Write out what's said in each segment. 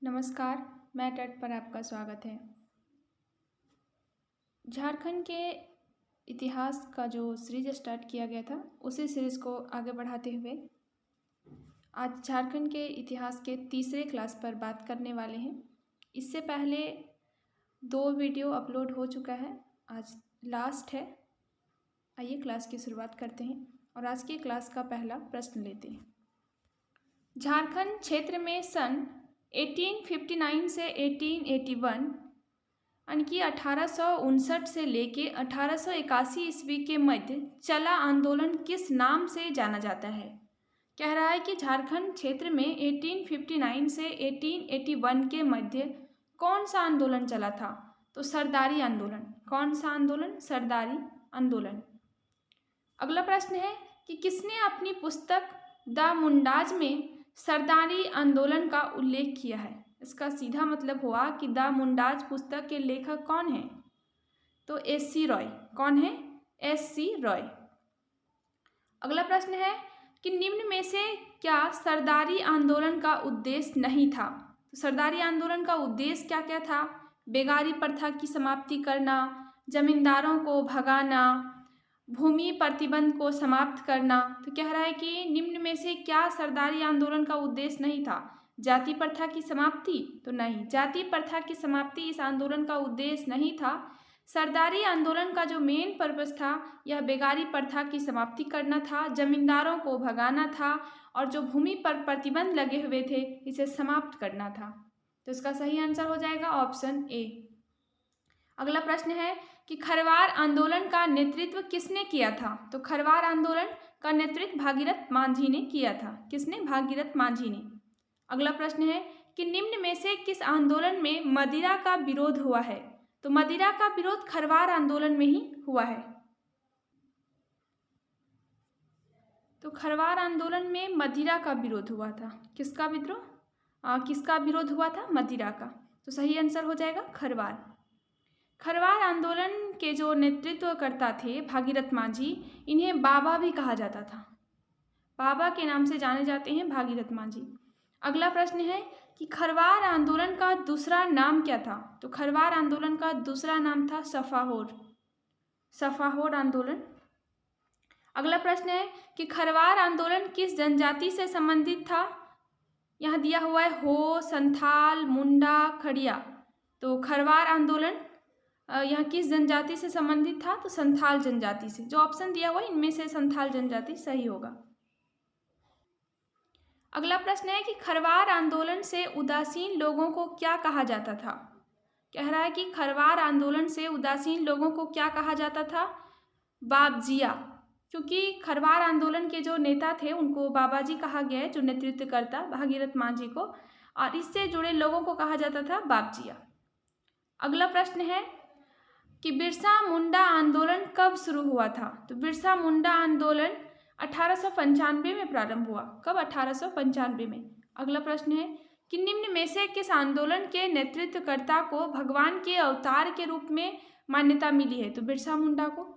नमस्कार, मैं टेट पर आपका स्वागत है। झारखंड के इतिहास का जो सीरीज स्टार्ट किया गया था, उसी सीरीज़ को आगे बढ़ाते हुए आज झारखंड के इतिहास के तीसरे क्लास पर बात करने वाले हैं। इससे पहले 2 वीडियो अपलोड हो चुका है, आज लास्ट है। आइए क्लास की शुरुआत करते हैं और आज की क्लास का पहला प्रश्न लेते हैं। झारखंड क्षेत्र में सन 1859 से 1881 यानी कि 1859 से लेके 1881 ईस्वी के मध्य चला आंदोलन किस नाम से जाना जाता है? कह रहा है कि झारखंड क्षेत्र में 1859 से 1881 के मध्य कौन सा आंदोलन चला था? तो सरदारी आंदोलन। कौन सा आंदोलन? सरदारी आंदोलन। अगला प्रश्न है कि किसने अपनी पुस्तक द मुंडाज में सरदारी आंदोलन का उल्लेख किया है? इसका सीधा मतलब हुआ कि द मुंडाज पुस्तक के लेखक कौन हैं? तो एस.सी. रॉय। कौन है? एस.सी. रॉय। अगला प्रश्न है कि निम्न में से क्या सरदारी आंदोलन का उद्देश्य नहीं था? तो सरदारी आंदोलन का उद्देश्य क्या क्या था? बेगारी प्रथा की समाप्ति करना, जमींदारों को भगाना, भूमि प्रतिबंध को समाप्त करना। तो कह रहा है कि निम्न में से क्या सरदारी आंदोलन का उद्देश्य नहीं था? जाति प्रथा की समाप्ति? तो नहीं, जाति प्रथा की समाप्ति इस आंदोलन का उद्देश्य नहीं था। सरदारी आंदोलन का जो मेन पर्पस था यह बेगारी प्रथा की समाप्ति करना था, जमींदारों को भगाना था और जो भूमि पर प्रतिबंध लगे हुए थे इसे समाप्त करना था। तो इसका सही आंसर हो जाएगा ऑप्शन ए। अगला प्रश्न है कि खरवार आंदोलन का नेतृत्व किसने किया था? तो खरवार आंदोलन का नेतृत्व भागीरथ मांझी ने किया था। किसने? भागीरथ मांझी ने। अगला प्रश्न है कि निम्न में से किस आंदोलन में मदिरा का विरोध हुआ है? तो मदिरा का विरोध खरवार आंदोलन में ही हुआ है। तो खरवार आंदोलन में मदिरा का विरोध हुआ था। किसका विद्रोह? किसका विरोध हुआ था? मदिरा का। तो सही आंसर हो जाएगा खरवार। खरवार आंदोलन के जो नेतृत्वकर्ता थे भागीरथ मांझी, इन्हें बाबा भी कहा जाता था। बाबा के नाम से जाने जाते हैं भागीरथ मांझी। अगला प्रश्न है कि खरवार आंदोलन का दूसरा नाम क्या था? तो खरवार आंदोलन का दूसरा नाम था सफाहोर। सफाहोर आंदोलन। अगला प्रश्न है कि खरवार आंदोलन किस जनजाति से संबंधित था? यहाँ दिया हुआ है हो, संथाल, मुंडा, खड़िया। तो खरवार आंदोलन यहाँ किस जनजाति से संबंधित था? तो संथाल जनजाति से। जो ऑप्शन दिया हुआ है इनमें से संथाल जनजाति सही होगा। अगला प्रश्न है कि खरवार आंदोलन से उदासीन लोगों को क्या कहा जाता था? कह रहा है कि खरवार आंदोलन से उदासीन लोगों को क्या कहा जाता था? बाबजिया। क्योंकि खरवार आंदोलन के जो नेता थे उनको बाबाजी कहा गया है, जो नेतृत्वकर्ता भागीरथ मांझी को, और इससे जुड़े लोगों को कहा जाता था बाबजिया। अगला प्रश्न है कि बिरसा मुंडा आंदोलन कब शुरू हुआ था? तो बिरसा मुंडा आंदोलन 1895 में प्रारंभ हुआ। कब? 1895 में। अगला प्रश्न है कि निम्न में से किस आंदोलन के नेतृत्वकर्ता को भगवान के अवतार के रूप में मान्यता मिली है? तो बिरसा मुंडा को।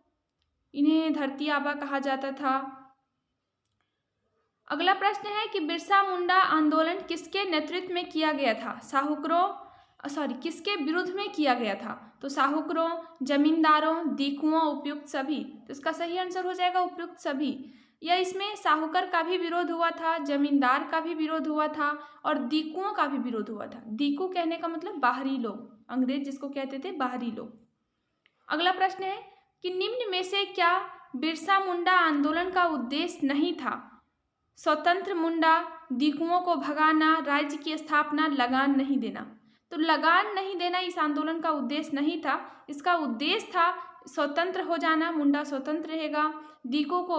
इन्हें धरती आबा कहा जाता था। अगला प्रश्न है कि बिरसा मुंडा आंदोलन किसके नेतृत्व में किया गया था? किसके विरुद्ध में किया गया था? तो साहूकरों, जमींदारों, दीकुओं, उपयुक्त सभी। तो इसका सही आंसर हो जाएगा उपयुक्त सभी। या इसमें साहूकर का भी विरोध हुआ था, जमींदार का भी विरोध हुआ था और दीकुओं का भी विरोध हुआ था। दीकू कहने का मतलब बाहरी लोग, अंग्रेज जिसको कहते थे बाहरी लोग। अगला प्रश्न है कि निम्न में से क्या बिरसा मुंडा आंदोलन का उद्देश्य नहीं था? स्वतंत्र मुंडा, दीकुओं को भगाना, राज्य की स्थापना, लगान नहीं देना। तो लगान नहीं देना इस आंदोलन का उद्देश्य नहीं था। इसका उद्देश्य था स्वतंत्र हो जाना, मुंडा स्वतंत्र रहेगा, दीकों को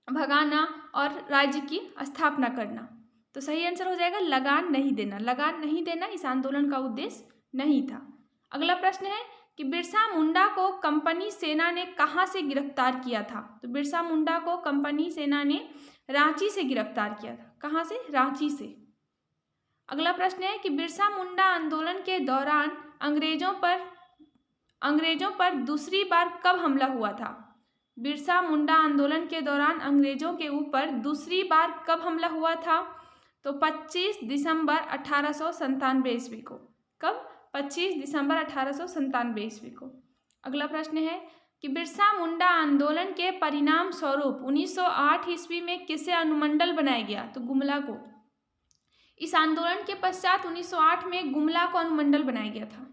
भगाना और राज्य की स्थापना करना। तो सही आंसर हो जाएगा लगान नहीं देना। लगान नहीं देना इस आंदोलन का उद्देश्य नहीं था। अगला प्रश्न है कि बिरसा मुंडा को कंपनी सेना ने कहाँ से गिरफ्तार किया था? तो बिरसा मुंडा को कंपनी सेना ने रांची से गिरफ्तार किया था। कहाँ से? रांची से। अगला प्रश्न है कि बिरसा मुंडा आंदोलन के दौरान अंग्रेजों पर दूसरी बार कब हमला हुआ था? बिरसा मुंडा आंदोलन के दौरान अंग्रेजों के ऊपर दूसरी बार कब हमला हुआ था? तो 25 दिसंबर 1897 ईस्वी को। कब? 25 दिसंबर 1897 ईस्वी को। अगला प्रश्न है कि बिरसा मुंडा आंदोलन के परिणाम स्वरूप 1908 ईस्वी में किसे अनुमंडल बनाया गया? तो गुमला को। इस आंदोलन के पश्चात 1908 में गुमला को अनुमंडल बनाया गया था।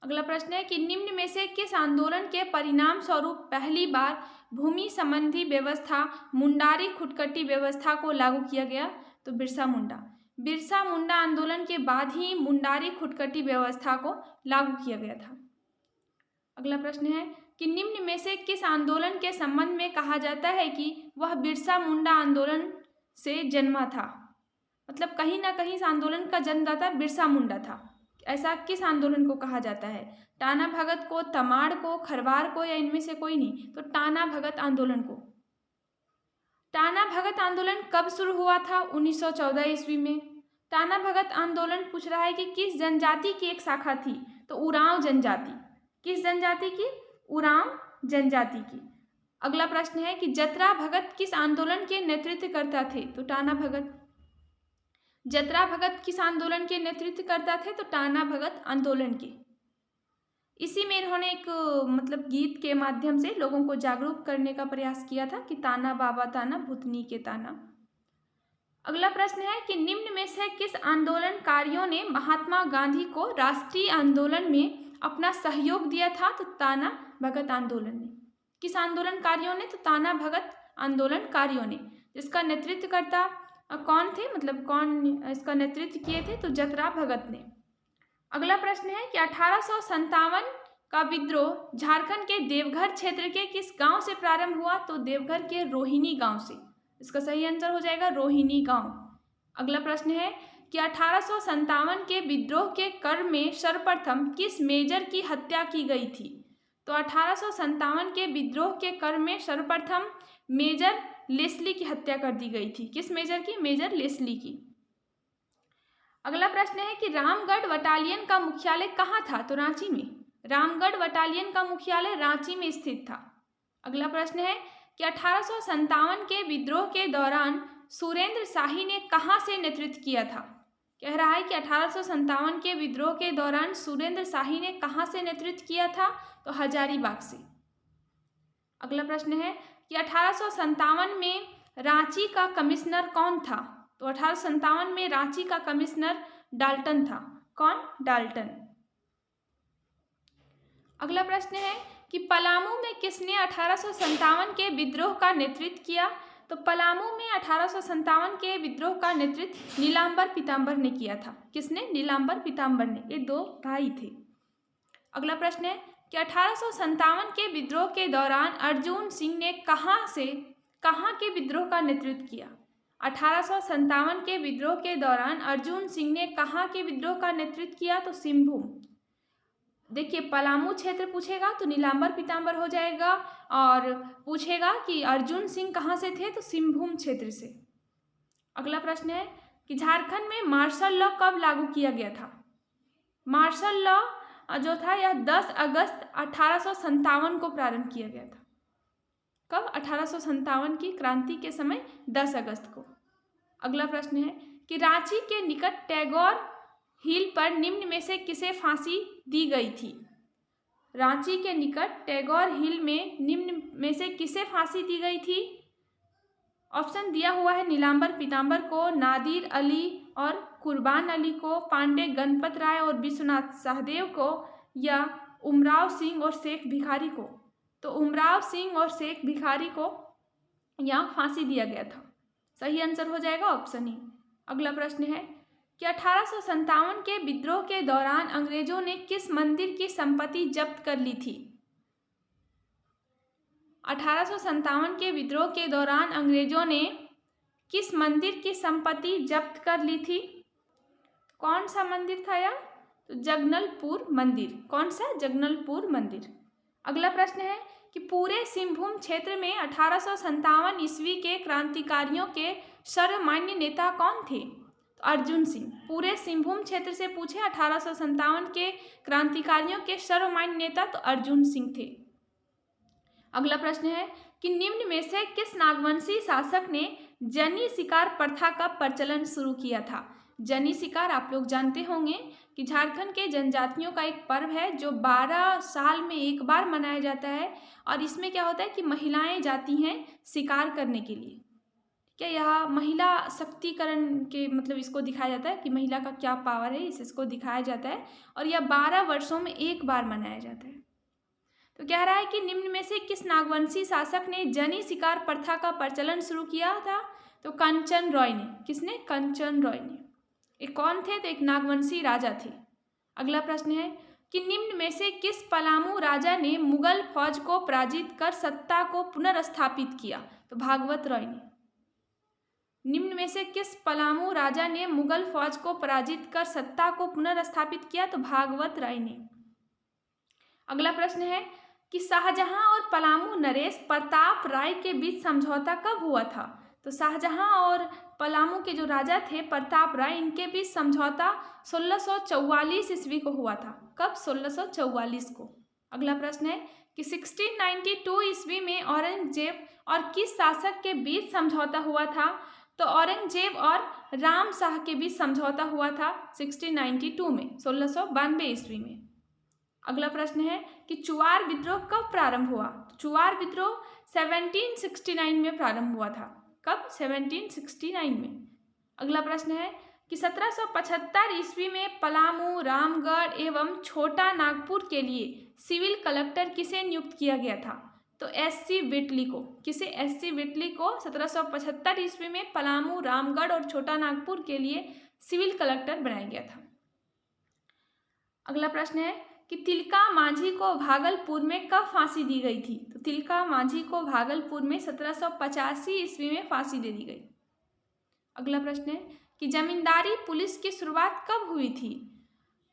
अगला प्रश्न है कि निम्न में से किस आंदोलन के परिणाम स्वरूप पहली बार भूमि संबंधी व्यवस्था मुंडारी खुटकटी व्यवस्था को लागू किया गया? तो बिरसा मुंडा। बिरसा मुंडा आंदोलन के बाद ही मुंडारी खुटकटी व्यवस्था को लागू किया गया था। अगला प्रश्न है कि निम्न में से किस आंदोलन के संबंध में कहा जाता है कि वह बिरसा मुंडा आंदोलन से जन्मा था? मतलब कहीं ना कहीं इस आंदोलन का जन्मदाता बिरसा मुंडा था। ऐसा किस आंदोलन को कहा जाता है? टाना भगत को, तमाड़ को, खरवार को, या इनमें से कोई नहीं? तो टाना भगत आंदोलन को। टाना भगत आंदोलन कब शुरू हुआ था? 1914 ईस्वी में। टाना भगत आंदोलन पूछ रहा है कि किस जनजाति की एक शाखा थी? तो उरांव जनजाति। किस जनजाति की? उरांव जनजाति की। अगला प्रश्न है कि जतरा भगत किस आंदोलन के नेतृत्व करता थे? तो टाना भगत। जतरा भगत किस आंदोलन के नेतृत्व करता थे? तो टाना भगत आंदोलन के। इसी में इन्होंने एक मतलब गीत के माध्यम से लोगों को जागरूक करने का प्रयास किया था कि ताना बाबा ताना भूतनी के ताना। अगला प्रश्न है कि निम्न में से किस आंदोलनकारियों ने महात्मा गांधी को राष्ट्रीय आंदोलन में अपना सहयोग दिया था? तो ताना भगत आंदोलन ने। किस आंदोलनकारियों ने? तो ताना भगत आंदोलनकारियों ने, जिसका नेतृत्वकर्ता कौन थे? मतलब कौन इसका नेतृत्व किए थे? तो जतरा भगत ने। अगला प्रश्न है कि 1857 का विद्रोह झारखंड के देवघर क्षेत्र के किस गांव से प्रारंभ हुआ? तो देवघर के रोहिणी गांव से। इसका सही आंसर हो जाएगा रोहिणी गांव। अगला प्रश्न है कि 1857 के विद्रोह के क्रम में सर्वप्रथम किस मेजर की हत्या की गई थी? तो 1857 के विद्रोह के क्रम में सर्वप्रथम मेजर लेस्ली की हत्या कर दी गई थी। किस मेजर की? मेजर लेस्ली की। अगला प्रश्न है कि रामगढ़ बटालियन का मुख्यालय कहाँ था? तो रांची में। रामगढ़ बटालियन का मुख्यालय रांची में स्थित था। अगला प्रश्न है कि 1857 के विद्रोह के दौरान सुरेंद्र शाही ने कहाँ से नेतृत्व किया था? कह रहा है कि 1857 के विद्रोह के दौरान सुरेंद्र शाही ने कहाँ से नेतृत्व किया था? तो हजारीबाग से। अगला प्रश्न है कि 1857 में रांची का कमिश्नर कौन था? तो 1857 में रांची का कमिश्नर डाल्टन था। कौन? डाल्टन। अगला प्रश्न है कि पलामू में किसने 1857 के विद्रोह का नेतृत्व किया? तो पलामू में 1857 के विद्रोह का नेतृत्व नीलांबर पीताम्बर ने किया था। किसने? नीलांबर पीताम्बर ने। ये दो भाई थे। अगला प्रश्न है कि 1857 के विद्रोह के दौरान अर्जुन सिंह ने कहाँ के विद्रोह का नेतृत्व किया? 1857 के विद्रोह के दौरान अर्जुन सिंह ने कहाँ के विद्रोह का नेतृत्व किया? तो सिंहभूम। देखिए पलामू क्षेत्र पूछेगा तो नीलांबर पीताम्बर हो जाएगा, और पूछेगा कि अर्जुन सिंह कहाँ से थे? तो सिंहभूम क्षेत्र से। अगला प्रश्न है कि झारखंड में मार्शल लॉ कब लागू किया गया था? मार्शल लॉ जो था यह 10 अगस्त 1857 को प्रारंभ किया गया था। कब? 1857 की क्रांति के समय 10 अगस्त को। अगला प्रश्न है कि रांची के निकट टैगोर हिल पर निम्न में से किसे फांसी दी गई थी? रांची के निकट टैगोर हिल में निम्न में से किसे फांसी दी गई थी? ऑप्शन दिया हुआ है नीलांबर पीताम्बर को, नादिर अली और कुर्बान अली को, पांडे गणपत राय और विश्वनाथ सहदेव को, या उमराव सिंह और शेख भिखारी को। तो उमराव सिंह और शेख भिखारी को यहाँ फांसी दिया गया था। सही आंसर हो जाएगा ऑप्शन ई। अगला प्रश्न है कि 1857 के विद्रोह के दौरान अंग्रेजों ने किस मंदिर की संपत्ति जब्त कर ली थी? 1857 के विद्रोह के दौरान अंग्रेजों ने किस मंदिर की संपत्ति जब्त कर ली थी? कौन सा मंदिर था यह? तो जगदलपुर मंदिर। कौन सा? जगदलपुर मंदिर। अगला प्रश्न है कि पूरे सिंहभूम क्षेत्र में 1857 ईस्वी के क्रांतिकारियों के सर्वमान्य नेता कौन थे? तो अर्जुन सिंह। पूरे सिंहभूम क्षेत्र से पूछे 1857 के क्रांतिकारियों के सर्वमान्य नेता, तो अर्जुन सिंह थे। अगला प्रश्न है कि निम्न में से किस नागवंशी शासक ने जनी शिकार प्रथा का प्रचलन शुरू किया था? जनी शिकार आप लोग जानते होंगे कि झारखंड के जनजातियों का एक पर्व है जो 12 साल में एक बार मनाया जाता है। और इसमें क्या होता है कि महिलाएं जाती हैं शिकार करने के लिए। क्या यह महिला शक्तिकरण के मतलब इसको दिखाया जाता है कि महिला का क्या पावर है, इसको दिखाया जाता है। और यह 12 वर्षों में एक बार मनाया जाता है। तो कह रहा है कि निम्न में से किस नागवंशी शासक ने जनी शिकार प्रथा का प्रचलन शुरू किया था? तो कंचन रॉय ने। किसने? कंचन रॉय ने। एक कौन थे? तो एक नागवंशी राजा थे। अगला प्रश्न है कि निम्न में से किस पलामू राजा ने मुगल फौज को पराजित कर सत्ता को पुनर्स्थापित किया? तो भागवत रॉय ने। निम्न में से किस पलामू राजा ने मुगल फौज को पराजित कर सत्ता को पुनर्स्थापित किया? तो भागवत राय ने। अगला प्रश्न है कि शाहजहां और पलामू नरेश प्रताप राय के बीच समझौता कब हुआ था? तो शाहजहां और पलामू के जो राजा थे प्रताप राय, इनके बीच समझौता 1644 ईस्वी को हुआ था। कब? 1644 को। अगला प्रश्न है कि 1692 ईस्वी में औरंगजेब और किस शासक के बीच समझौता हुआ था? तो औरंगजेब और राम शाह के बीच समझौता हुआ था 1692 में, 1692 ईस्वी में। अगला प्रश्न है कि चुआर विद्रोह कब प्रारंभ हुआ? चुआर विद्रोह 1769 में प्रारंभ हुआ था। कब? 1769 में। अगला प्रश्न है कि 1775 ईस्वी में पलामू, रामगढ़ एवं छोटा नागपुर के लिए सिविल कलेक्टर किसे नियुक्त किया गया था? तो एस.सी. विटली को। किसे? एस.सी. विटली को 1775 ईस्वी में पलामू, रामगढ़ और छोटा नागपुर के लिए सिविल कलेक्टर बनाया गया था। अगला प्रश्न है कि तिलका मांझी को भागलपुर में कब फांसी दी गई थी? तो तिलका मांझी को भागलपुर में 1785 ईस्वी में फांसी दे दी गई। अगला प्रश्न है कि जमींदारी पुलिस की शुरुआत कब हुई थी?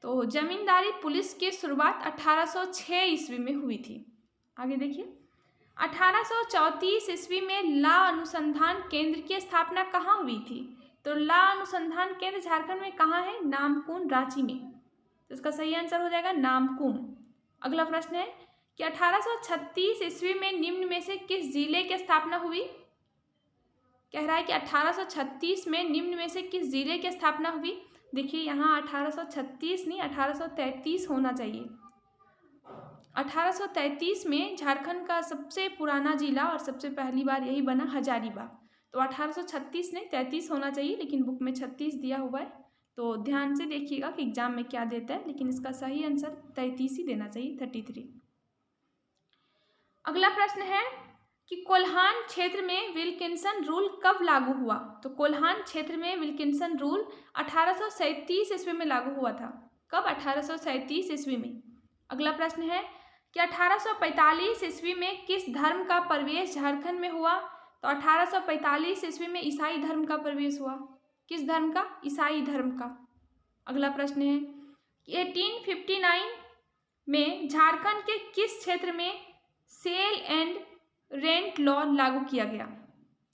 तो जमींदारी पुलिस की शुरुआत 1806 ईस्वी में हुई थी। आगे देखिए, 1834 ईस्वी में ला अनुसंधान केंद्र की स्थापना कहाँ हुई थी? तो ला अनुसंधान केंद्र झारखंड में कहाँ है? नामकुम, रांची में। तो इसका सही आंसर हो जाएगा नामकुम। अगला प्रश्न है कि 1836 ईस्वी में निम्न में से किस जिले की स्थापना हुई? कह रहा है कि 1836 में निम्न में से किस जिले की स्थापना हुई? देखिए यहाँ 1836 नहीं 1833 होना चाहिए। 1833 में झारखंड का सबसे पुराना जिला और सबसे पहली बार यही बना हजारीबाग। तो 1836 नहीं 33 होना चाहिए, लेकिन बुक में 36 दिया हुआ है। तो ध्यान से देखिएगा कि एग्जाम में क्या देता है, लेकिन इसका सही आंसर 33 ही देना चाहिए, 33। अगला प्रश्न है कि कोल्हान क्षेत्र में विल्किंसन रूल कब लागू हुआ? तो कोल्हान क्षेत्र में विल्किंसन रूल 1837 ईस्वी में लागू हुआ था। कब? 1837 ईस्वी में। अगला प्रश्न है कि 1845 ईस्वी में किस धर्म का प्रवेश झारखंड में हुआ? तो 1845 ईस्वी में ईसाई धर्म का प्रवेश हुआ। किस धर्म का? ईसाई धर्म का। अगला प्रश्न है कि 1859 में झारखंड के किस क्षेत्र में सेल एंड रेंट लॉ लागू किया गया?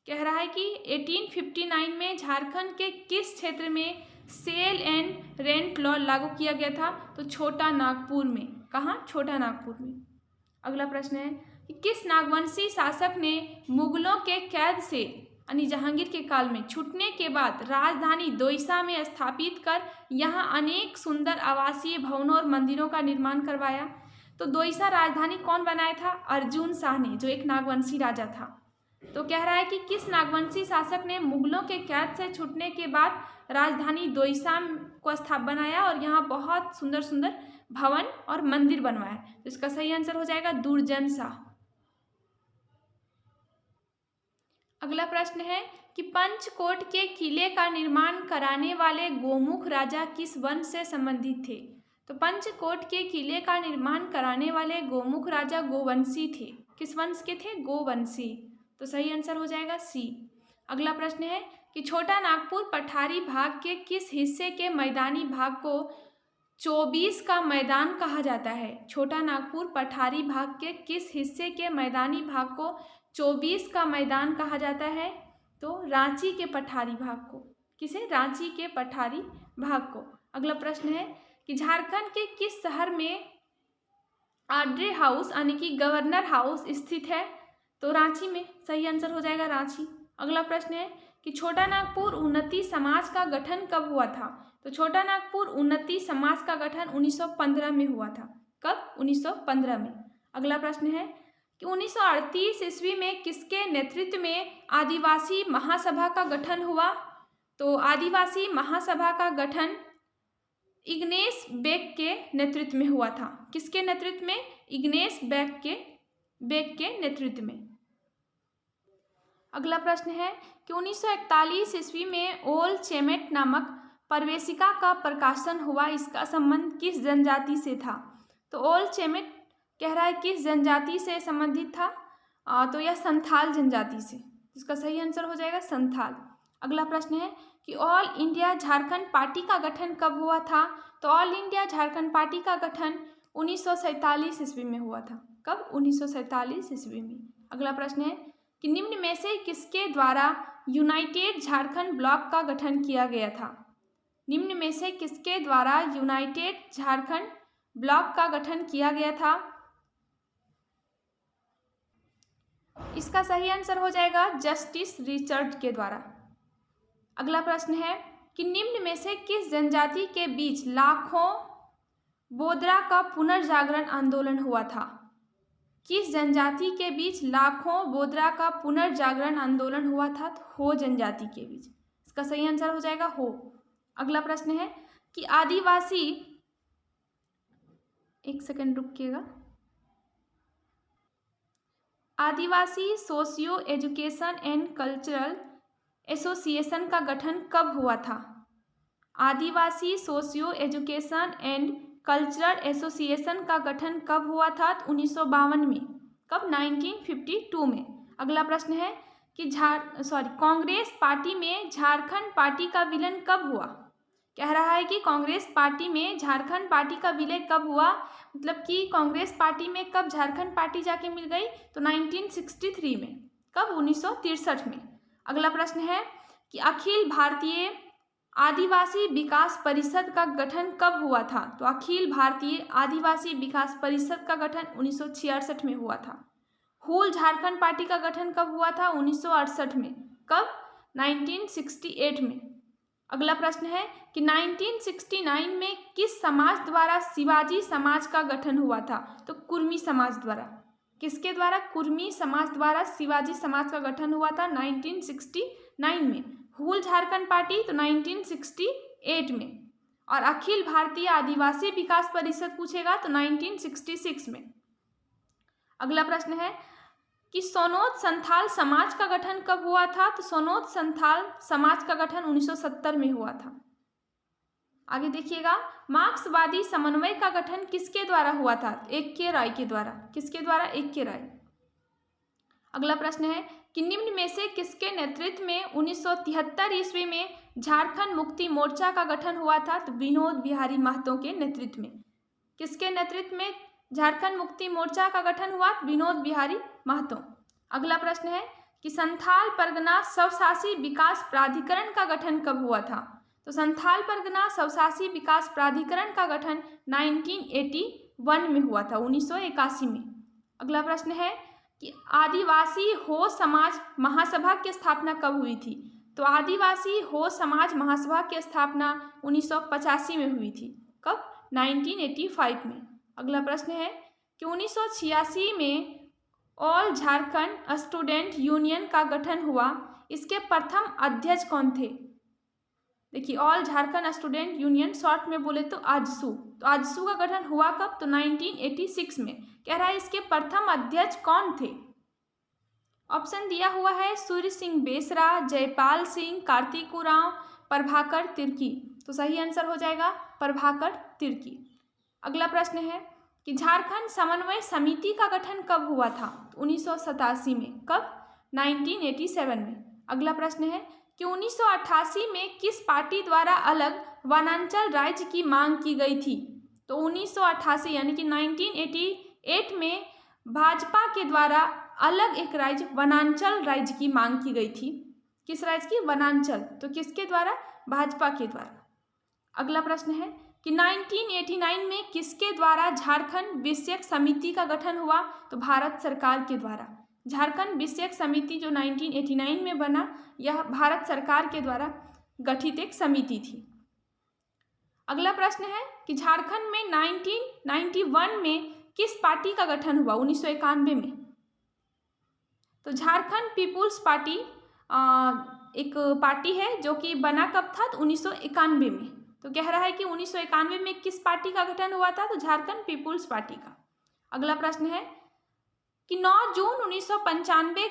कह रहा है कि 1859 में झारखंड के किस क्षेत्र में सेल एंड रेंट लॉ लागू किया गया था? तो छोटा नागपुर में। कहाँ? छोटा नागपुर में। अगला प्रश्न है कि किस नागवंशी शासक ने मुगलों के कैद से यानी जहांगीर के काल में छूटने के बाद राजधानी दोईसा में स्थापित कर यहाँ अनेक सुंदर आवासीय भवनों और मंदिरों का निर्माण करवाया? तो दोईसा राजधानी कौन बनाया था? अर्जुन शाह ने, जो एक नागवंशी राजा था। तो कह रहा है कि किस नागवंशी शासक ने मुगलों के कैद से छूटने के बाद राजधानी दोईसा को बनाया और यहाँ बहुत सुंदर सुंदर भवन और मंदिर बनवाया? तो इसका सही आंसर हो जाएगा दुर्जन शाह। अगला प्रश्न है कि पंचकोट के किले का निर्माण कराने वाले गोमुख राजा किस वंश से संबंधित थे? तो पंचकोट के किले का निर्माण कराने वाले गोमुख राजा गोवंशी थे। किस वंश के थे? गोवंशी। तो सही आंसर हो जाएगा सी। अगला प्रश्न है कि छोटा नागपुर पठारी भाग के किस हिस्से के मैदानी भाग को 24 का मैदान कहा जाता है? छोटा नागपुर पठारी भाग के किस हिस्से के मैदानी भाग को 24 का मैदान कहा जाता है? तो रांची के पठारी भाग को। किसे? रांची के पठारी भाग को। अगला प्रश्न है कि झारखंड के किस शहर में आड्रे हाउस यानी कि गवर्नर हाउस स्थित है? तो रांची में। सही आंसर हो जाएगा रांची। अगला प्रश्न है कि छोटा नागपुर उन्नति समाज का गठन कब हुआ था? तो छोटा नागपुर उन्नति समाज का गठन 1915 में हुआ था। कब? 1915 में। अगला प्रश्न है कि 1938 ईस्वी में किसके नेतृत्व में आदिवासी महासभा का गठन हुआ? तो आदिवासी महासभा का गठन इग्नेस बेक के नेतृत्व में हुआ था। किसके नेतृत्व में? इग्नेस बेक के नेतृत्व में। अगला प्रश्न है कि 1941 ईस्वी में ओल चेमेट नामक प्रवेशिका का प्रकाशन हुआ, इसका संबंध किस जनजाति से था? तो ओल चेमेट कह रहा है किस जनजाति से संबंधित था? तो यह संथाल जनजाति से। इसका सही आंसर हो जाएगा संथाल। अगला प्रश्न है कि ऑल इंडिया झारखंड पार्टी का गठन कब हुआ था? तो ऑल इंडिया झारखंड पार्टी का गठन 1947 ईस्वी में हुआ था। कब? 1947 ईस्वी में। अगला प्रश्न है कि निम्न में से किसके द्वारा यूनाइटेड झारखंड ब्लॉक का गठन किया गया था? निम्न में से किसके द्वारा यूनाइटेड झारखंड ब्लॉक का गठन किया गया था? इसका सही आंसर हो जाएगा जस्टिस रिचर्ड के द्वारा। अगला प्रश्न है कि निम्न में से किस जनजाति के बीच लाखों बोदरा का पुनर्जागरण आंदोलन हुआ था? किस जनजाति के बीच लाखों बोदरा का पुनर्जागरण आंदोलन हुआ था? तो हो जनजाति के बीच। इसका सही आंसर हो जाएगा हो। अगला प्रश्न है कि आदिवासी, एक सेकंड रुकिएगा, Adivasi socio education and cultural association का गठन कब हुआ था? Adivasi socio education and cultural association का गठन कब हुआ था? 1952 में। कब? 1952 में। अगला प्रश्न है कि कांग्रेस पार्टी में झारखंड पार्टी का विलय कब हुआ? कह रहा है कि कांग्रेस पार्टी में झारखंड पार्टी का विलय कब हुआ, मतलब कि कांग्रेस पार्टी में कब झारखंड पार्टी जाके मिल गई? तो 1963 में। कब? 1963 में। अगला प्रश्न है कि अखिल भारतीय आदिवासी विकास परिषद का गठन कब हुआ था? तो अखिल भारतीय आदिवासी विकास परिषद का गठन 1966 में हुआ था। होल झारखंड पार्टी का गठन कब हुआ था? 1968 में। कब? 1968 में। अगला प्रश्न है कि 1969 में किस समाज द्वारा शिवाजी समाज का गठन हुआ था? तो कुर्मी समाज द्वारा। किसके द्वारा? कुर्मी समाज द्वारा शिवाजी समाज का गठन हुआ था 1969 में। होल झारखंड पार्टी तो 1968 में। और अखिल भारतीय आदिवासी विकास परिषद पूछेगा तो 1966 में। अगला प्रश्न है कि सोनोत संथाल समाज का गठन कब हुआ था? तो सोनोत संथाल समाज का गठन 1970 में हुआ था। आगे देखिएगा, मार्क्सवादी समन्वय का गठन किसके द्वारा हुआ था? एक के राय के द्वारा। किसके द्वारा? एक के राय। अगला प्रश्न है कि निम्न में से किसके नेतृत्व में 1973 ईस्वी में झारखंड मुक्ति मोर्चा का गठन हुआ था? तो विनोद बिहारी महतो के नेतृत्व में। किसके नेतृत्व में झारखंड मुक्ति मोर्चा का गठन हुआ? विनोद बिहारी महतो। अगला प्रश्न है कि संथाल परगना स्वशासी विकास प्राधिकरण का गठन कब हुआ था? तो संथाल परगना स्वशासी विकास प्राधिकरण का गठन 1981 में हुआ था, 1981 में। अगला प्रश्न है कि आदिवासी हो समाज महासभा की स्थापना कब हुई थी? तो आदिवासी हो समाज महासभा की स्थापना 1985 में हुई थी। कब? 1985 में। अगला प्रश्न है कि 1986 में ऑल झारखंड स्टूडेंट यूनियन का गठन हुआ, इसके प्रथम अध्यक्ष कौन थे? देखिए, all Jharkhand student union short में बोले तो आजसू। तो आजसू का गठन हुआ कब? तो 1986 में। कह रहा है इसके प्रथम अध्यक्ष कौन थे? ऑप्शन दिया हुआ है सूर्य सिंह बेसरा, जयपाल सिंह, कार्तिक उरांव, प्रभाकर तिर्की। तो सही आंसर हो जाएगा प्रभाकर तिर्की। अगला प्रश्न है कि झारखंड समन्वय समिति का गठन कब हुआ था? 1987 में। कब? 1987 में। अगला प्रश्न है कि 1988 में किस पार्टी द्वारा अलग वनांचल राज्य की मांग की गई थी? तो 1988 यानी कि 1988 में भाजपा के द्वारा अलग एक राज्य वनांचल राज्य की मांग की गई थी। किस राज्य की? वनांचल। तो किसके द्वारा? भाजपा के द्वारा। अगला प्रश्न है कि 1989 में किसके द्वारा झारखंड विषयक समिति का गठन हुआ? तो भारत सरकार के द्वारा। झारखंड विषयक समिति जो 1989 में बना, यह भारत सरकार के द्वारा गठित एक समिति थी। अगला प्रश्न है कि झारखंड में 1991 में किस पार्टी का गठन हुआ 1991 में? तो झारखंड पीपुल्स पार्टी एक पार्टी है जो कि बना कब था? तो 1991 में। तो कह रहा है कि 1991 में किस पार्टी का गठन हुआ था? तो झारखंड पीपुल्स पार्टी का। अगला प्रश्न है कि 9 जून 1995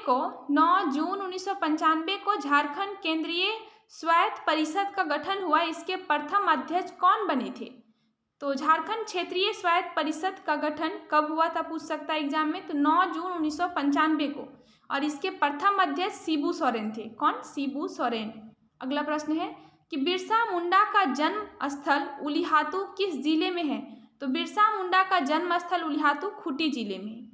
को झारखंड केंद्रीय स्वायत्त परिषद का गठन हुआ, इसके प्रथम अध्यक्ष कौन बने थे? तो झारखंड क्षेत्रीय स्वायत्त परिषद का गठन कब हुआ था पूछ सकता है एग्जाम में? तो 9 जून 1995 को, और इसके प्रथम अध्यक्ष शिबू सोरेन थे। कौन? शिबू सोरेन। अगला प्रश्न है कि बिरसा मुंडा का जन्म स्थल उलिहातू किस जिले में है? तो बिरसा मुंडा का जन्म स्थल उलिहातू खूंटी जिले में है।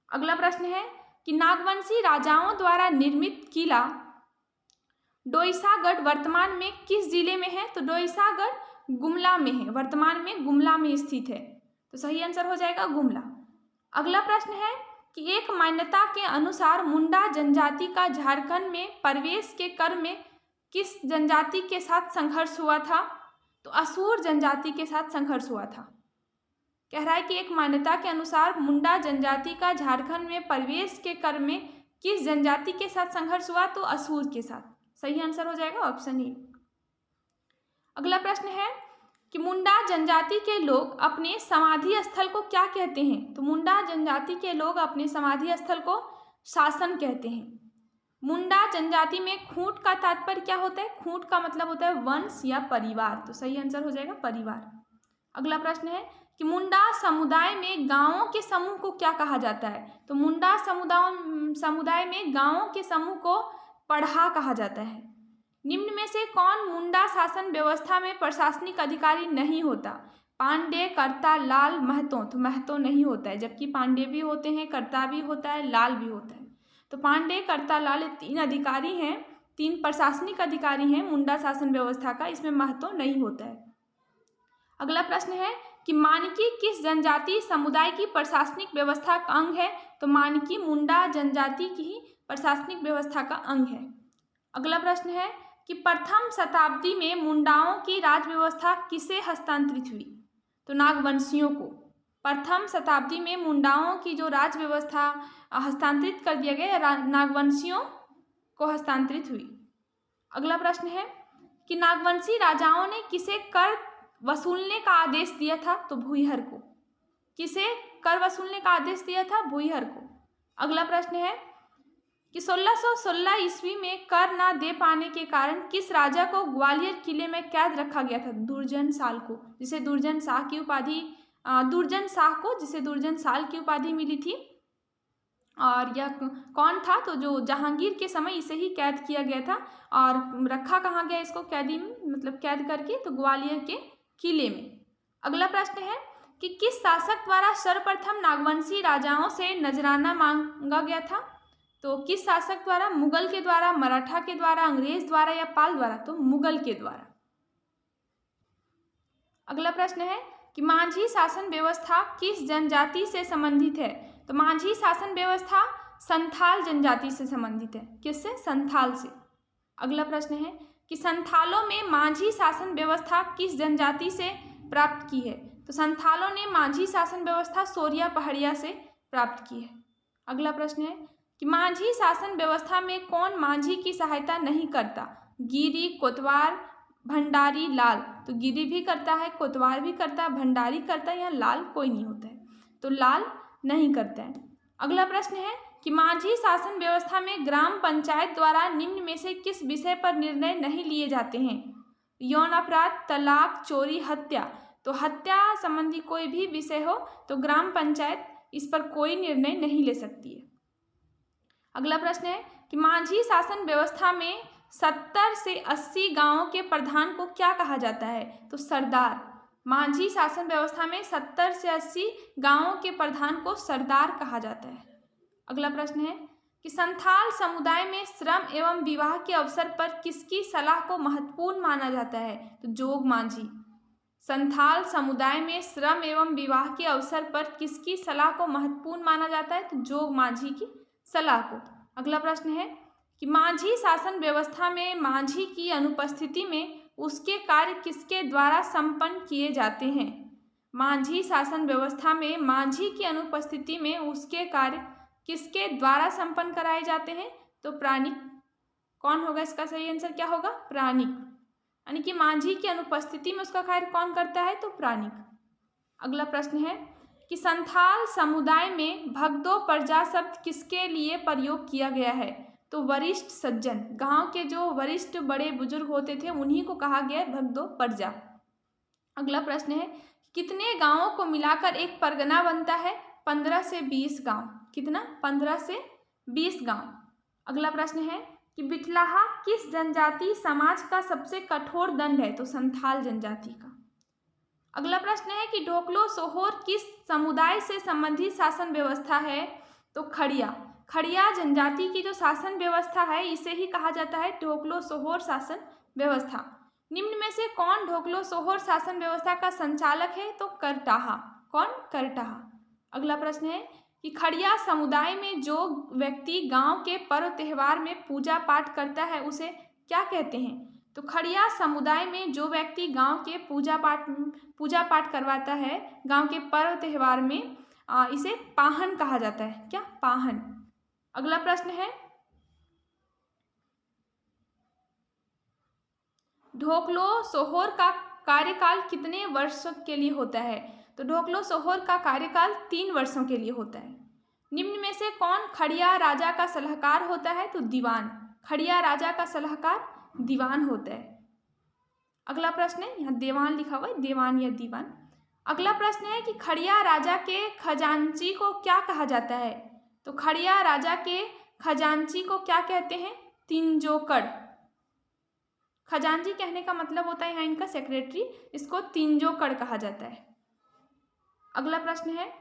अगला प्रश्न है कि नागवंशी राजाओं द्वारा निर्मित किला डोईसागढ़ वर्तमान में किस जिले में है? तो डोईसागढ़ गुमला में है, वर्तमान में गुमला में स्थित है। तो सही आंसर हो जाएगा गुमला। अगला प्रश्न है कि एक मान्यता के अनुसार मुंडा जनजाति का झारखंड में प्रवेश के क्रम में किस जनजाति के साथ संघर्ष हुआ था? तो असुर जनजाति के साथ संघर्ष हुआ था। कह रहा है कि एक मान्यता के अनुसार मुंडा जनजाति का झारखंड में प्रवेश के क्रम में किस जनजाति के साथ संघर्ष हुआ? तो असुर के साथ। सही आंसर हो जाएगा ऑप्शन ए। अगला प्रश्न है कि मुंडा जनजाति के लोग अपने समाधि स्थल को क्या कहते हैं? तो मुंडा जनजाति के लोग अपने समाधि स्थल को शासन कहते हैं। मुंडा जनजाति में खूंट का तात्पर्य क्या होता है? खूंट का मतलब होता है वंश या परिवार। तो सही आंसर हो जाएगा परिवार। अगला प्रश्न है कि मुंडा समुदाय में गांवों के समूह को क्या कहा जाता है? तो मुंडा समुदाय में गांवों के समूह को पढ़ा कहा जाता है। निम्न में से कौन मुंडा शासन व्यवस्था में प्रशासनिक अधिकारी नहीं होता? पांडे, कर्ता, लाल, महतो। तो महतो नहीं होता है, जबकि पांडे भी होते हैं, कर्ता भी होता है, लाल भी होता है। तो पांडे, कर्ता, लाल 3 अधिकारी हैं, 3 प्रशासनिक अधिकारी हैं मुंडा शासन व्यवस्था का, इसमें महतो नहीं होता है। अगला प्रश्न है कि मानकी किस जनजाति समुदाय की प्रशासनिक व्यवस्था का अंग है? तो मानकी मुंडा जनजाति की ही प्रशासनिक व्यवस्था का अंग है। अगला प्रश्न है कि प्रथम शताब्दी में मुंडाओं की राज व्यवस्था किसे हस्तांतरित हुई? तो नागवंशियों को। प्रथम शताब्दी में मुंडाओं की जो राज व्यवस्था हस्तांतरित कर दिया गया, नागवंशियों को हस्तांतरित हुई। अगला प्रश्न है कि नागवंशी राजाओं ने किसे कर वसूलने का आदेश दिया था? तो भूईहर को। किसे कर वसूलने का आदेश दिया था? भूईहर को। अगला प्रश्न है कि 1616 ईस्वी में कर ना दे पाने के कारण किस राजा को ग्वालियर किले में कैद रखा गया था? दुर्जन साल को, जिसे दुर्जन शाह की उपाधि जिसे दुर्जन साल की उपाधि मिली थी। और यह कौन था? तो जो जहांगीर के समय इसे ही कैद किया गया था। और रखा कहाँ गया इसको कैदी में, मतलब कैद करके? तो ग्वालियर के किले में। अगला प्रश्न है कि किस शासक द्वारा सर्वप्रथम नागवंशी राजाओं से नजराना मांगा गया था? तो किस शासक द्वारा? मुगल के द्वारा, मराठा के द्वारा, अंग्रेज द्वारा या पाल द्वारा? तो मुगल के द्वारा। अगला प्रश्न है कि माझी शासन व्यवस्था किस जनजाति से संबंधित है? तो माझी शासन व्यवस्था संथाल जनजाति से संबंधित है। किससे? संथाल से। अगला प्रश्न है कि संथालों में माझी शासन व्यवस्था किस जनजाति से प्राप्त की है? तो संथालों ने माझी शासन व्यवस्था सोरिया पहाड़िया से प्राप्त की है। अगला प्रश्न है कि माझी शासन व्यवस्था में कौन माझी की सहायता नहीं करता? गिरी, कोतवाल, भंडारी, लाल। तो गिरी भी करता है, कोतवाल भी करता है, भंडारी करता है, यहाँ लाल कोई नहीं होता है, तो लाल नहीं करता है। अगला प्रश्न है कि माझी शासन व्यवस्था में ग्राम पंचायत द्वारा निम्न में से किस विषय पर निर्णय नहीं लिए जाते हैं? यौन अपराध, तलाक, चोरी, हत्या। तो हत्या संबंधी कोई भी विषय हो तो ग्राम पंचायत इस पर कोई निर्णय नहीं ले सकती है। अगला प्रश्न है कि माझी शासन व्यवस्था में 70 से 80 गांवों के प्रधान को क्या कहा जाता है? तो सरदार। माझी शासन व्यवस्था में 70 से 80 गांवों के प्रधान को सरदार कहा जाता है। अगला प्रश्न है कि संथाल समुदाय में श्रम एवं विवाह के अवसर पर किसकी सलाह को महत्वपूर्ण माना जाता है? तो जोग मांझी। संथाल समुदाय में श्रम एवं विवाह के अवसर पर किसकी सलाह को महत्वपूर्ण माना जाता है? तो जोग मांझी की सलाह को। अगला प्रश्न है कि माझी शासन व्यवस्था में माझी की अनुपस्थिति में उसके कार्य किसके द्वारा संपन्न किए जाते हैं? माझी शासन व्यवस्था में माझी की अनुपस्थिति में उसके कार्य किसके द्वारा संपन्न कराए जाते हैं? तो प्राणिक। कौन होगा इसका सही आंसर? क्या होगा? प्राणिक। यानी कि माझी की अनुपस्थिति में उसका कार्य कौन करता है? तो प्राणिक। अगला प्रश्न है कि संथाल समुदाय में भगदो प्रजा शब्द किसके लिए प्रयोग किया गया है? तो वरिष्ठ सज्जन, गांव के जो वरिष्ठ बड़े बुजुर्ग होते थे उन्हीं को कहा गया है भगदो प्रजा। अगला प्रश्न है कितने गांवों को मिलाकर एक परगना बनता है? 15 से 20 गांव। कितना? 15 से 20 गांव। अगला प्रश्न है कि बिटलाहा किस जनजाति समाज का सबसे कठोर दंड है? तो संथाल जनजाति का। अगला प्रश्न है कि ढोकलो सोहोर किस समुदाय से संबंधित शासन व्यवस्था है? तो खड़िया। खड़िया जनजाति की जो शासन व्यवस्था है इसे ही कहा जाता है ढोकलो सोहोर शासन व्यवस्था। निम्न में से कौन ढोकलो सोहोर शासन व्यवस्था का संचालक है? तो करटाहा। कौन? करटाहा। अगला प्रश्न है कि खड़िया समुदाय में जो व्यक्ति गांव के पर्व त्योहार में पूजा पाठ करता है उसे क्या कहते हैं? तो खड़िया समुदाय में जो व्यक्ति गांव के पूजा पाठ करवाता है गांव के पर्व त्योहार में इसे पाहन कहा जाता है। क्या? पाहन। अगला प्रश्न है ढोकलो सोहोर का कार्यकाल कितने वर्षों के लिए होता है? तो ढोकलो सोहोर का कार्यकाल 3 वर्षों के लिए होता है। निम्न में से कौन खड़िया राजा का सलाहकार होता है? तो दीवान। खड़िया राजा का सलाहकार दीवान होता है। अगला प्रश्न है, यहाँ देवान लिखा हुआ है, देवान या दीवान। अगला प्रश्न है कि खड़िया राजा के खजांची को क्या कहा जाता है? तो खड़िया राजा के खजांची को क्या कहते हैं? तिंजोकड़। खजांची कहने का मतलब होता है यहाँ इनका सेक्रेटरी, इसको तिंजोकड़ कहा जाता है। अगला प्रश्न है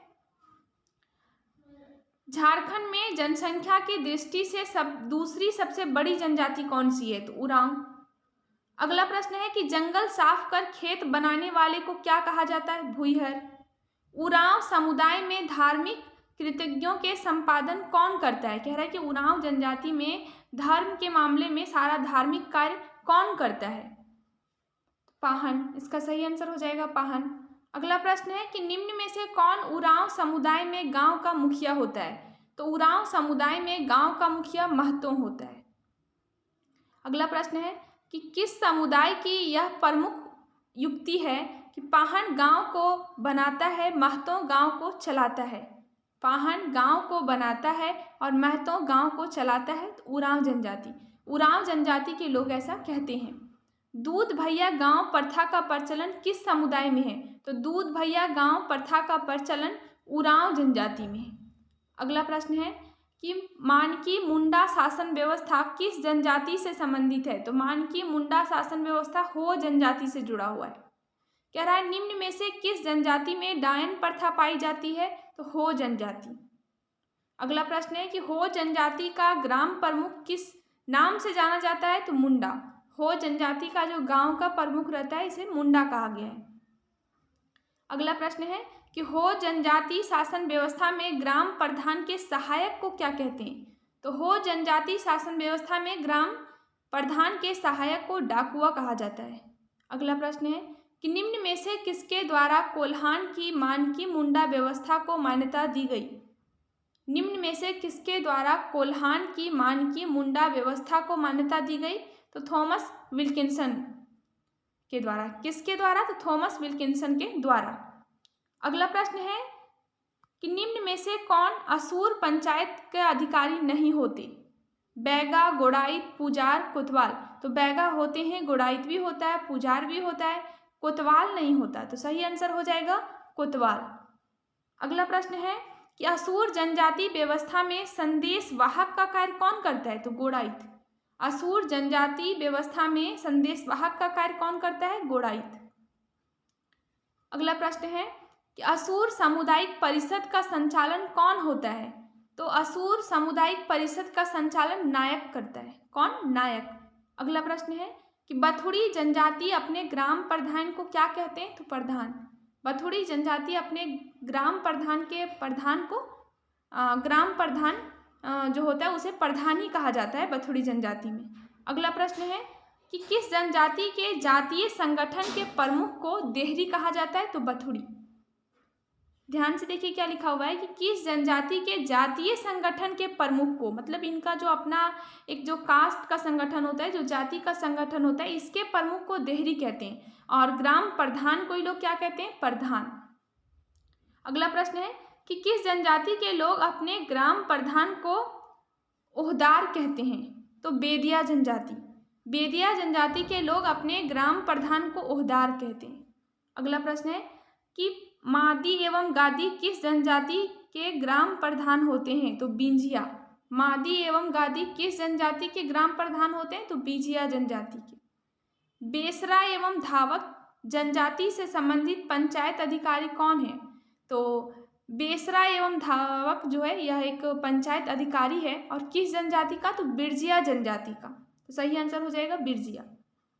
झारखंड में जनसंख्या की दृष्टि से दूसरी सबसे बड़ी जनजाति कौन सी है? तो उरांव। अगला प्रश्न है कि जंगल साफ कर खेत बनाने वाले को क्या कहा जाता है? भूईहर। उरांव समुदाय में धार्मिक कृतज्ञों के संपादन कौन करता है? कह रहा है कि उरांव जनजाति में धर्म के मामले में सारा धार्मिक कार्य कौन करता है? पाहन। इसका सही आंसर हो जाएगा पाहन। अगला प्रश्न है कि निम्न में से कौन उरांव समुदाय में गांव का मुखिया होता है? तो उरांव समुदाय में गांव का मुखिया महतो होता है। अगला प्रश्न है कि किस समुदाय की यह प्रमुख युक्ति है कि पाहन गांव को बनाता है, महतो गांव को चलाता है? पाहन गांव को बनाता है और महतो गांव को चलाता है। तो उरांव जनजाति के लोग ऐसा कहते हैं। दूध भैया गांव प्रथा का प्रचलन किस समुदाय में है? तो दूध भैया गांव प्रथा का प्रचलन उरांव जनजाति में है। अगला प्रश्न है कि मानकी मुंडा शासन व्यवस्था किस जनजाति से संबंधित है? तो मानकी मुंडा शासन व्यवस्था हो जनजाति से जुड़ा हुआ है। कह रहा है निम्न में से किस जनजाति में डायन प्रथा पाई जाती है? तो हो जनजाति। अगला प्रश्न है कि हो जनजाति का ग्राम प्रमुख किस नाम से जाना जाता है? तो मुंडा। हो जनजाति का जो गांव का प्रमुख रहता है इसे मुंडा कहा गया है। अगला प्रश्न है कि हो जनजाति शासन व्यवस्था में ग्राम प्रधान के सहायक को क्या कहते हैं? तो हो जनजाति शासन व्यवस्था में ग्राम प्रधान के सहायक को डाकुआ कहा जाता है। अगला प्रश्न है कि निम्न में से किसके द्वारा कोल्हान की मानकी मुंडा व्यवस्था को मान्यता दी गई? निम्न में से किसके द्वारा कोल्हान की मानकी मुंडा व्यवस्था को मान्यता दी गई? तो थॉमस विल्किंसन के द्वारा। किसके द्वारा? तो थॉमस विल्किंसन के द्वारा। अगला प्रश्न है कि निम्न में से कौन असूर पंचायत के अधिकारी नहीं होते? बैगा, गोड़ाइत, पुजार, कोतवाल। तो बैगा होते हैं, गोड़ाइत भी होता है, पुजार भी होता है, कोतवाल नहीं होता। तो सही आंसर हो जाएगा कोतवाल। अगला प्रश्न है कि असूर जनजाति व्यवस्था में संदेश वाहक का कार्य कौन करता है? तो गोड़ाइत। असूर जनजाति व्यवस्था में संदेश वाहक का कार्य कौन करता है? गोड़ाइत। अगला प्रश्न है कि असूर सामुदायिक परिषद का संचालन कौन होता है? तो असूर सामुदायिक परिषद का संचालन नायक करता है। कौन? नायक। अगला प्रश्न है कि बथुड़ी जनजाति अपने ग्राम प्रधान को क्या कहते हैं? तो प्रधान। बथुड़ी जनजाति अपने ग्राम प्रधान के प्रधान को ग्राम प्रधान जो होता है उसे प्रधानी कहा जाता है बथुड़ी जनजाति में। अगला प्रश्न है कि किस जनजाति के जातीय संगठन के प्रमुख को देहरी कहा जाता है? तो बथुड़ी। ध्यान से देखिए क्या लिखा हुआ है कि किस जनजाति के जातीय संगठन के प्रमुख को, मतलब इनका जो अपना एक जो कास्ट का संगठन होता है, जो जाति का संगठन होता है, इसके प्रमुख को देहरी कहते हैं और ग्राम प्रधान को ही लोग क्या कहते हैं? प्रधान। अगला प्रश्न है कि किस जनजाति के लोग अपने ग्राम प्रधान को ओहदार कहते हैं? तो बेदिया जनजाति। बेदिया जनजाति के लोग अपने ग्राम प्रधान को ओहदार कहते हैं। अगला प्रश्न है कि मादी एवं गादी किस जनजाति के ग्राम प्रधान होते हैं? तो बिंझिया। मादी एवं गादी किस जनजाति के ग्राम प्रधान होते हैं? तो बिंझिया जनजाति के। बेसरा एवं धावक जनजाति से संबंधित पंचायत अधिकारी कौन है? तो बेसरा एवं धावक जो है यह एक पंचायत अधिकारी है और किस जनजाति का? तो बिरजिया जनजाति का। तो सही आंसर हो जाएगा बिरजिया।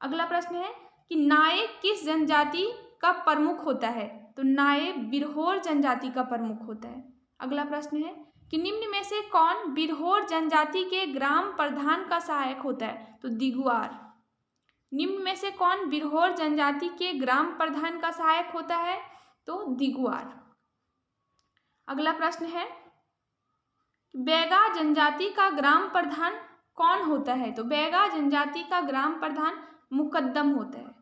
अगला प्रश्न है कि नाये किस जनजाति का प्रमुख होता है? तो नाये बिरहोर जनजाति का प्रमुख होता है। अगला प्रश्न है कि निम्न में से कौन बिरहोर जनजाति के ग्राम प्रधान का सहायक होता है? तो दिगुआर। निम्न में से कौन बिरहोर जनजाति के ग्राम प्रधान का सहायक होता है? तो दिगुआर। अगला प्रश्न है बैगा जनजाति का ग्राम प्रधान कौन होता है? तो बैगा जनजाति का ग्राम प्रधान मुकद्दम होता है।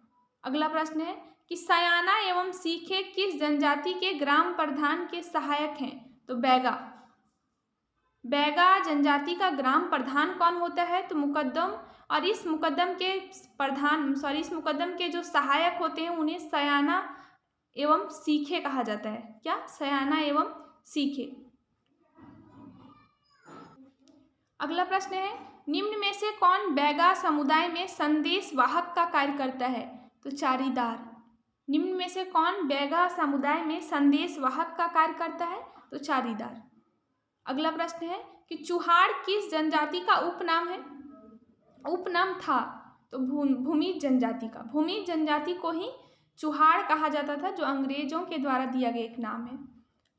अगला प्रश्न है कि सयाना एवं सीखे किस जनजाति के ग्राम प्रधान के सहायक हैं? तो बैगा। बैगा जनजाति का ग्राम प्रधान कौन होता है? तो मुकद्दम। और इस मुकद्दम के जो सहायक होते हैं उन्हें सयाना एवं सीखे कहा जाता है। क्या? सयाना एवं सीखे। अगला प्रश्न है निम्न में से कौन बैगा समुदाय में संदेश वाहक का कार्य करता है? तो चारीदार। निम्न में से कौन बैगा समुदाय में संदेश वाहक का कार्य करता है? तो चारीदार। अगला प्रश्न है कि चुहाड़ किस जनजाति का उपनाम है? उपनाम था। तो भूमि जनजाति का। भूमि जनजाति को ही चुहाड़ कहा जाता था, जो अंग्रेजों के द्वारा दिया गया एक नाम है।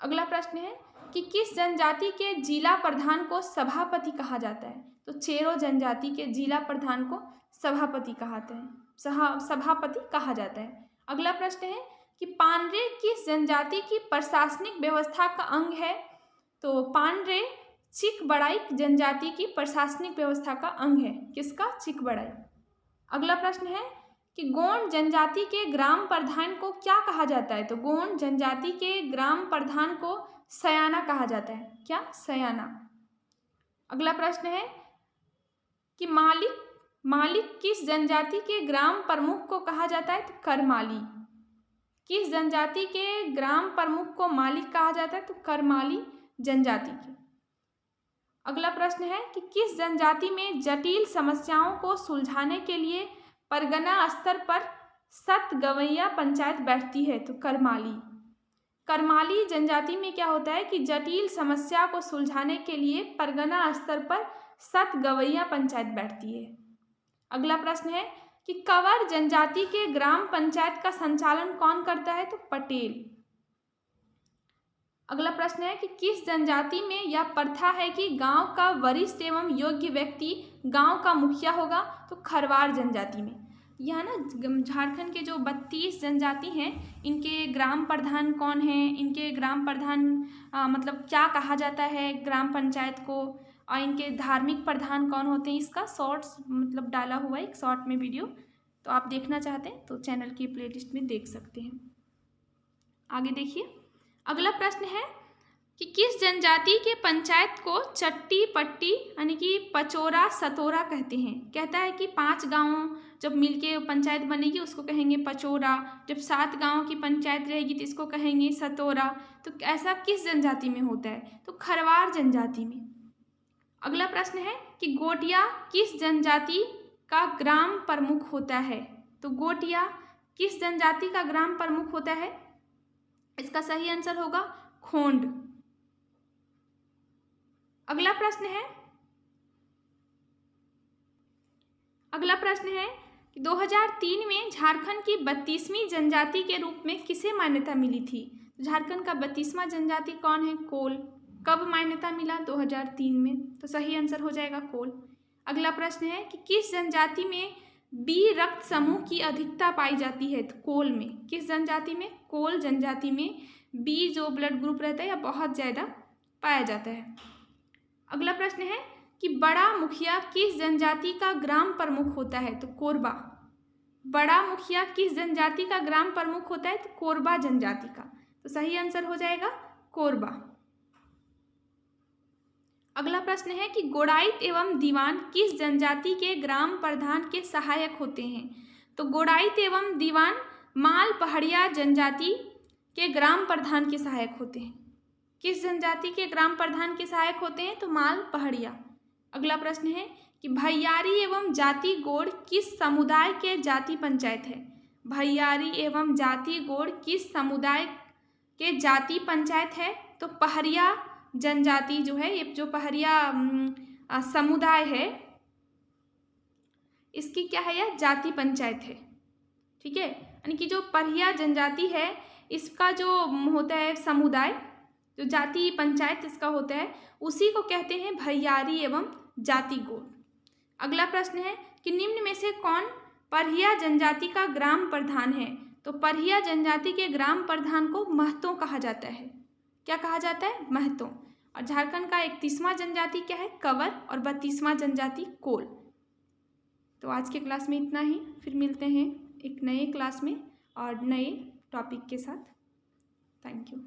अगला प्रश्न है कि किस जनजाति के जिला प्रधान को सभापति कहा जाता है? तो चेरो जनजाति के जिला प्रधान को सभापति कहा जाता है। अगला प्रश्न है कि पांड्रे किस जनजाति की प्रशासनिक व्यवस्था का अंग है? तो पांड्रे चिकबड़ाई जनजाति की प्रशासनिक व्यवस्था का अंग है। किसका? चिकबड़ाई। अगला प्रश्न है कि गोंड जनजाति के ग्राम प्रधान को क्या कहा जाता है? तो गोंड जनजाति के ग्राम प्रधान को सयाना कहा जाता है। क्या? सयाना। अगला प्रश्न है कि मालिक किस जनजाति के ग्राम प्रमुख को कहा जाता है? तो करमाली। किस जनजाति के ग्राम प्रमुख को मालिक कहा जाता है? तो करमाली जनजाति के। अगला प्रश्न है कि किस जनजाति में जटिल समस्याओं को सुलझाने के लिए परगना स्तर पर सत गवैया पंचायत बैठती है? तो करमाली। करमाली जनजाति में क्या होता है कि जटिल समस्या को सुलझाने के लिए परगना स्तर पर सत गवैया पंचायत बैठती है। अगला प्रश्न है कि कंवर जनजाति के ग्राम पंचायत का संचालन कौन करता है? तो पटेल। अगला प्रश्न है कि किस जनजाति में यह प्रथा है कि गांव का वरिष्ठ एवं योग्य व्यक्ति गांव का मुखिया होगा? तो खरवार जनजाति में। यह ना झारखंड के जो 32 जनजाति हैं, इनके ग्राम प्रधान कौन हैं, इनके ग्राम प्रधान मतलब क्या कहा जाता है ग्राम पंचायत को, और इनके धार्मिक प्रधान कौन होते हैं, इसका शॉर्ट्स मतलब डाला हुआ है एक शॉर्ट में वीडियो। तो आप देखना चाहते हैं तो चैनल की प्लेलिस्ट में देख सकते हैं। आगे देखिए। अगला प्रश्न है कि किस जनजाति के पंचायत को चट्टी पट्टी यानी कि पचोरा सतोरा कहते हैं? कहता है कि 5 गाँव जब मिलके पंचायत बनेगी उसको कहेंगे पचोरा, जब 7 गाँव की पंचायत रहेगी तो इसको कहेंगे सतोरा। तो ऐसा किस जनजाति में होता है? तो खरवार जनजाति में। अगला प्रश्न है कि गोटिया किस जनजाति का ग्राम प्रमुख होता है? तो गोटिया किस जनजाति का ग्राम प्रमुख होता है? इसका सही आंसर होगा खोंड। अगला प्रश्न है कि 2003 में झारखंड की 32वीं जनजाति के रूप में किसे मान्यता मिली थी? झारखंड का 32वां जनजाति कौन है? कोल। कब मान्यता मिला? 2003 में। तो सही आंसर हो जाएगा कोल। अगला प्रश्न है कि किस जनजाति में बी रक्त समूह की अधिकता पाई जाती है? तो कोल में। किस जनजाति में? कोल जनजाति में बी जो ब्लड ग्रुप रहता है या बहुत ज़्यादा पाया जाता है। अगला प्रश्न है कि बड़ा मुखिया किस जनजाति का ग्राम प्रमुख होता है? तो कोरबा। बड़ा मुखिया किस जनजाति का ग्राम प्रमुख होता है? तो कोरबा जनजाति का। तो सही आंसर हो जाएगा कोरबा। अगला प्रश्न है कि गोड़ाइत एवं दीवान किस जनजाति के ग्राम प्रधान के सहायक होते हैं? तो गोड़ाइत एवं दीवान माल पहाड़िया जनजाति के ग्राम प्रधान के सहायक होते हैं। किस जनजाति के ग्राम प्रधान के सहायक होते हैं? तो माल पहाड़िया। अगला प्रश्न है कि भैयारी एवं जाति गोड़ किस समुदाय के जाति पंचायत है? भैयारी एवं जाति गोड़ किस समुदाय के जाति पंचायत है? तो पहरिया जनजाति जो है, ये जो पहरिया समुदाय है, इसकी क्या है? यह जाति पंचायत है। ठीक है, यानी कि जो पहरिया जनजाति है इसका जो होता है समुदाय, जो जाति पंचायत इसका होता है, उसी को कहते हैं भैयारी एवं जाति गोड़। अगला प्रश्न है कि निम्न में से कौन पहरिया जनजाति का ग्राम प्रधान है? तो पहरिया जनजाति के ग्राम प्रधान को महतो कहा जाता है। क्या कहा जाता है? महतो। और झारखंड का 31वां जनजाति क्या है? कंवर। और 32वां जनजाति कोल। तो आज के क्लास में इतना ही, फिर मिलते हैं एक नए क्लास में और नए टॉपिक के साथ। Thank you.